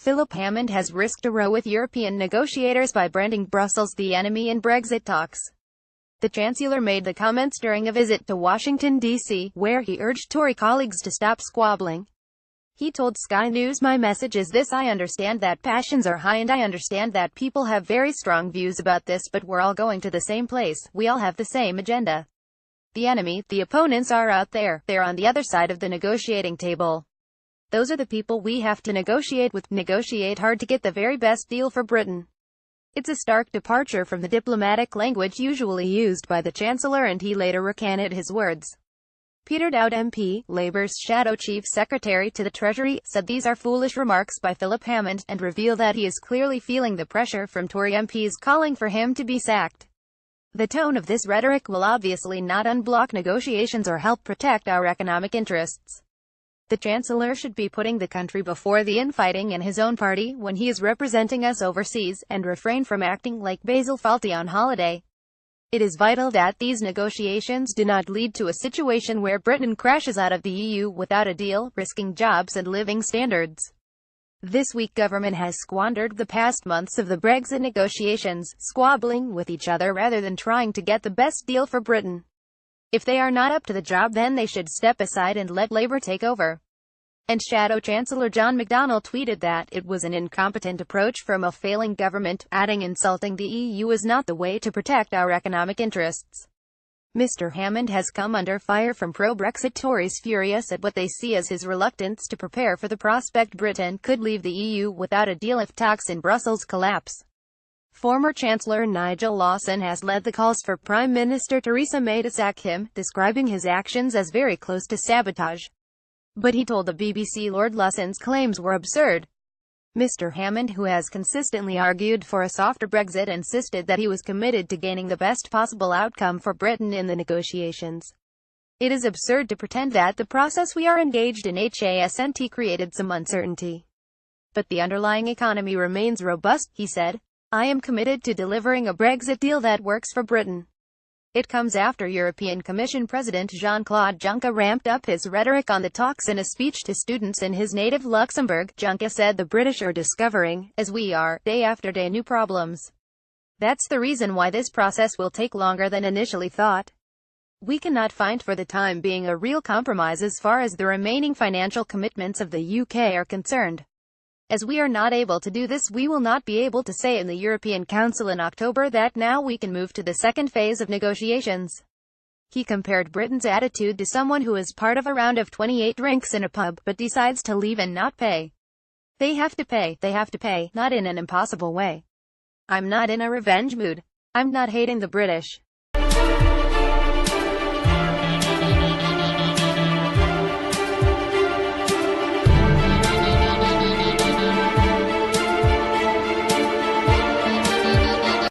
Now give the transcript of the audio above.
Philip Hammond has risked a row with European negotiators by branding Brussels the enemy in Brexit talks. The Chancellor made the comments during a visit to Washington, D.C., where he urged Tory colleagues to stop squabbling. He told Sky News, "My message is this: I understand that passions are high and I understand that people have very strong views about this, but we're all going to the same place, we all have the same agenda. The enemy, the opponents are out there, they're on the other side of the negotiating table. Those are the people we have to negotiate with, negotiate hard to get the very best deal for Britain." It's a stark departure from the diplomatic language usually used by the Chancellor, and he later recanted his words. Peter Dowd MP, Labour's Shadow Chief Secretary to the Treasury, said these are foolish remarks by Philip Hammond, and reveal that he is clearly feeling the pressure from Tory MPs calling for him to be sacked. The tone of this rhetoric will obviously not unblock negotiations or help protect our economic interests. The Chancellor should be putting the country before the infighting in his own party when he is representing us overseas, and refrain from acting like Basil Fawlty on holiday. It is vital that these negotiations do not lead to a situation where Britain crashes out of the EU without a deal, risking jobs and living standards. This weak government has squandered the past months of the Brexit negotiations, squabbling with each other rather than trying to get the best deal for Britain. If they are not up to the job, then they should step aside and let Labour take over. And Shadow Chancellor John McDonnell tweeted that it was an incompetent approach from a failing government, adding insulting the EU is not the way to protect our economic interests. Mr. Hammond has come under fire from pro-Brexit Tories furious at what they see as his reluctance to prepare for the prospect Britain could leave the EU without a deal if talks in Brussels collapse. Former Chancellor Nigel Lawson has led the calls for Prime Minister Theresa May to sack him, describing his actions as very close to sabotage. But he told the BBC Lord Lawson's claims were absurd. Mr. Hammond, who has consistently argued for a softer Brexit, insisted that he was committed to gaining the best possible outcome for Britain in the negotiations. "It is absurd to pretend that the process we are engaged in hasn't created some uncertainty. But the underlying economy remains robust," he said. "I am committed to delivering a Brexit deal that works for Britain." It comes after European Commission President Jean-Claude Juncker ramped up his rhetoric on the talks in a speech to students in his native Luxembourg. Juncker said the British are discovering, as we are, day after day, new problems. "That's the reason why this process will take longer than initially thought. We cannot find for the time being a real compromise as far as the remaining financial commitments of the UK are concerned. As we are not able to do this, we will not be able to say in the European Council in October that now we can move to the second phase of negotiations." He compared Britain's attitude to someone who is part of a round of 28 drinks in a pub, but decides to leave and not pay. They have to pay, not in an impossible way. "I'm not in a revenge mood. I'm not hating the British.